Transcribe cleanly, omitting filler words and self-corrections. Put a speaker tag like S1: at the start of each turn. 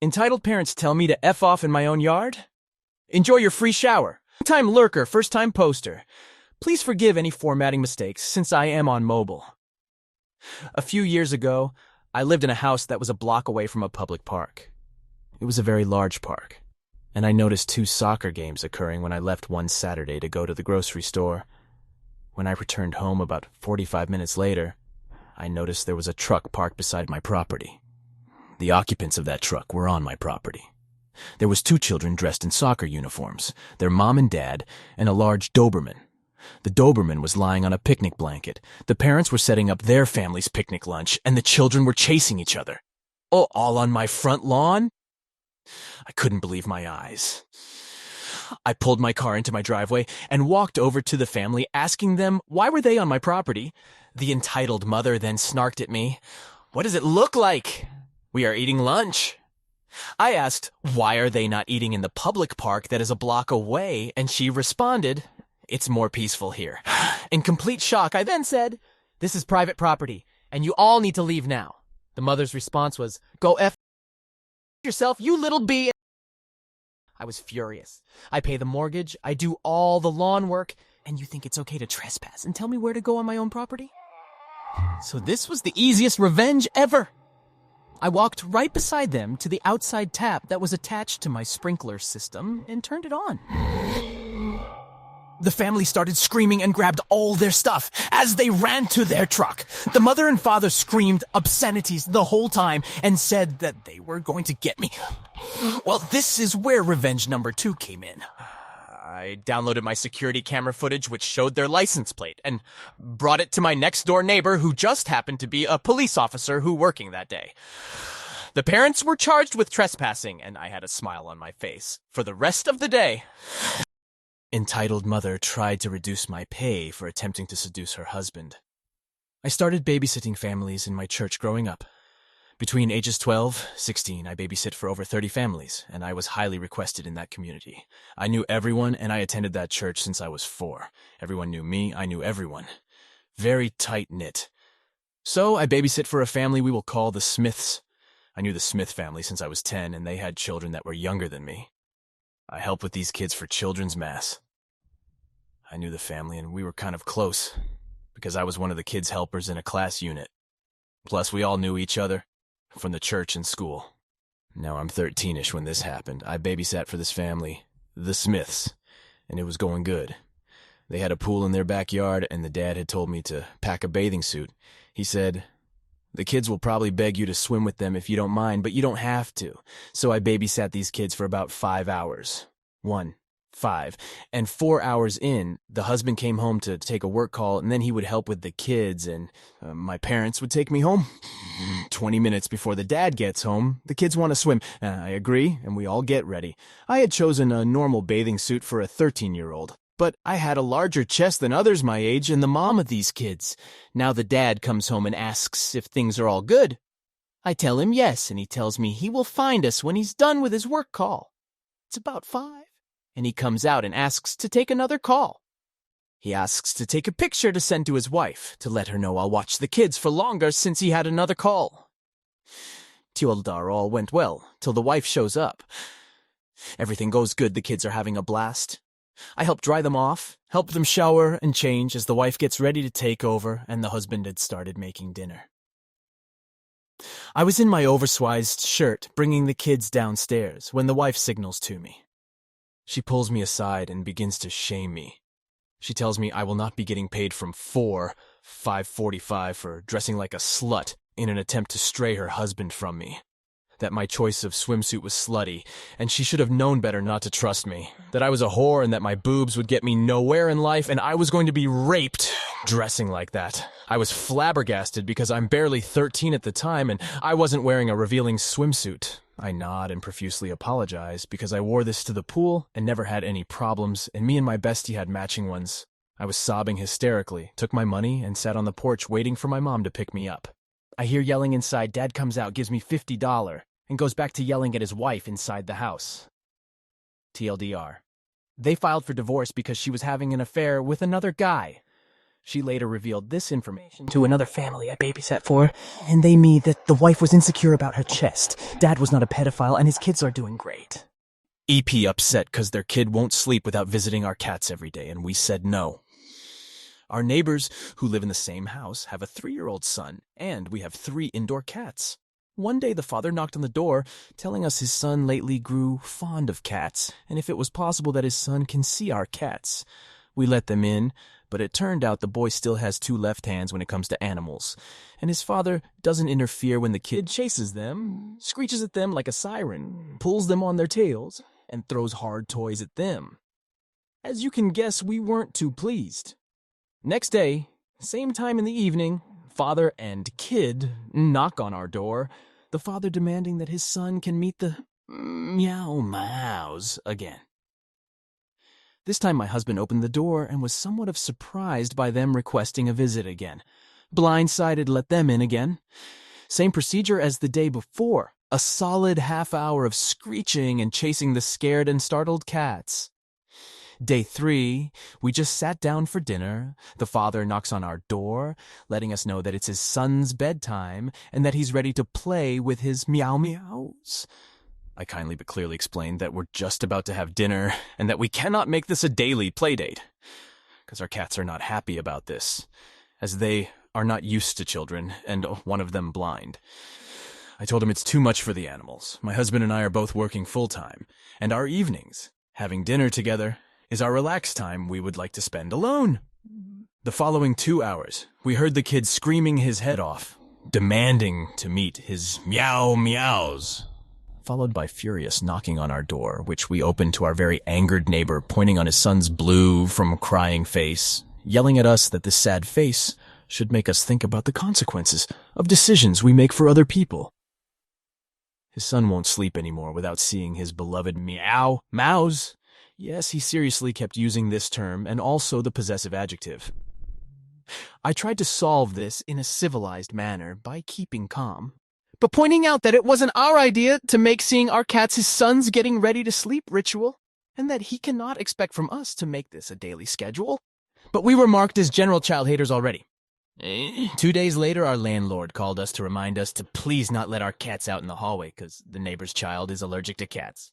S1: Entitled parents tell me to F off in my own yard? Enjoy your free shower. Time lurker, first-time poster. Please forgive any formatting mistakes since I am on mobile. A few years ago, I lived in a house that was a block away from a public park. It was a very large park, and I noticed 2 soccer games occurring when I left one Saturday to go to the grocery store. When I returned home about 45 minutes later, I noticed there was a truck parked beside my property. The occupants of that truck were on my property. There was 2 children dressed in soccer uniforms, their mom and dad, and a large Doberman. The Doberman was lying on a picnic blanket. The parents were setting up their family's picnic lunch, and the children were chasing each other. Oh, all on my front lawn? I couldn't believe my eyes. I pulled my car into my driveway and walked over to the family, asking them why were they on my property. The entitled mother then snarked at me, "What does it look like? We are eating lunch." I asked, why are they not eating in the public park that is a block away? And she responded, "It's more peaceful here." In complete shock, I then said, "This is private property, and you all need to leave now." The mother's response was, "Go F yourself, you little b." I was furious. I pay the mortgage, I do all the lawn work, and you think it's okay to trespass and tell me where to go on my own property? So this was the easiest revenge ever. I walked right beside them to the outside tap that was attached to my sprinkler system and turned it on. The family started screaming and grabbed all their stuff as they ran to their truck. The mother and father screamed obscenities the whole time and said that they were going to get me. Well, this is where revenge number 2 came in. I downloaded my security camera footage, which showed their license plate, and brought it to my next-door neighbor, who just happened to be a police officer who working that day. The parents were charged with trespassing, and I had a smile on my face for the rest of the day. Entitled mother tried to reduce my pay for attempting to seduce her husband. I started babysitting families in my church growing up. Between ages 12, 16, I babysit for over 30 families, and I was highly requested in that community. I knew everyone, and I attended that church since I was 4. Everyone knew me, I knew everyone. Very tight-knit. So I babysit for a family we will call the Smiths. I knew the Smith family since I was 10, and they had children that were younger than me. I helped with these kids for Children's Mass. I knew the family, and we were kind of close, because I was one of the kids' helpers in a class unit. Plus, we all knew each other from the church and school. Now I'm 13-ish when this happened. I babysat for this family, the Smiths, and it was going good. They had a pool in their backyard, and the dad had told me to pack a bathing suit. He said, "The kids will probably beg you to swim with them if you don't mind, but you don't have to." So I babysat these kids for about 5 hours. 1, 5. And 4 hours in, the husband came home to take a work call, and then he would help with the kids, and my parents would take me home. 20 minutes before the dad gets home, the kids want to swim. I agree, and we all get ready. I had chosen a normal bathing suit for a 13-year-old, but I had a larger chest than others my age and the mom of these kids. Now the dad comes home and asks if things are all good. I tell him yes, and he tells me he will find us when he's done with his work call. It's about 5. And he comes out and asks to take another call. He asks to take a picture to send to his wife, to let her know I'll watch the kids for longer since he had another call. Tildar all went well, till the wife shows up. Everything goes good, the kids are having a blast. I help dry them off, help them shower and change as the wife gets ready to take over, and the husband had started making dinner. I was in my oversized shirt, bringing the kids downstairs, when the wife signals to me. She pulls me aside and begins to shame me. She tells me I will not be getting paid from 5:45 for dressing like a slut in an attempt to stray her husband from me. That my choice of swimsuit was slutty, and she should have known better not to trust me. That I was a whore and that my boobs would get me nowhere in life, and I was going to be raped dressing like that. I was flabbergasted because I'm barely 13 at the time, and I wasn't wearing a revealing swimsuit. I nod and profusely apologize because I wore this to the pool and never had any problems, and me and my bestie had matching ones. I was sobbing hysterically, took my money, and sat on the porch waiting for my mom to pick me up. I hear yelling inside. Dad comes out, gives me $50, and goes back to yelling at his wife inside the house. TLDR. They filed for divorce because she was having an affair with another guy. She later revealed this information to another family I babysat for, and they me that the wife was insecure about her chest. Dad was not a pedophile, and his kids are doing great. EP upset because their kid won't sleep without visiting our cats every day, and we said no. Our neighbors, who live in the same house, have a 3-year-old son, and we have 3 indoor cats. One day the father knocked on the door, telling us his son lately grew fond of cats, and if it was possible that his son can see our cats. We let them in, but it turned out the boy still has 2 left hands when it comes to animals, and his father doesn't interfere when the kid chases them, screeches at them like a siren, pulls them on their tails, and throws hard toys at them. As you can guess, we weren't too pleased. Next day, same time in the evening, father and kid knock on our door, the father demanding that his son can meet the meow mows again. This time my husband opened the door and was somewhat of surprised by them requesting a visit again. Blindsided, let them in again. Same procedure as the day before, a solid half hour of screeching and chasing the scared and startled cats. Day 3, we just sat down for dinner. The father knocks on our door, letting us know that it's his son's bedtime and that he's ready to play with his meow meows. I kindly but clearly explained that we're just about to have dinner and that we cannot make this a daily play date, because our cats are not happy about this, as they are not used to children and one of them blind. I told him it's too much for the animals. My husband and I are both working full-time, and our evenings, having dinner together, is our relaxed time we would like to spend alone. The following 2 hours, we heard the kid screaming his head off, demanding to meet his meow meows, followed by furious knocking on our door, which we opened to our very angered neighbor pointing on his son's blue from crying face, yelling at us that this sad face should make us think about the consequences of decisions we make for other people. His son won't sleep anymore without seeing his beloved meow mows. Yes, he seriously kept using this term and also the possessive adjective. I tried to solve this in a civilized manner by keeping calm, but pointing out that it wasn't our idea to make seeing our cats his son's getting ready to sleep ritual, and that he cannot expect from us to make this a daily schedule. But we were marked as general child haters already. 2 days later, our landlord called us to remind us to please not let our cats out in the hallway because the neighbor's child is allergic to cats.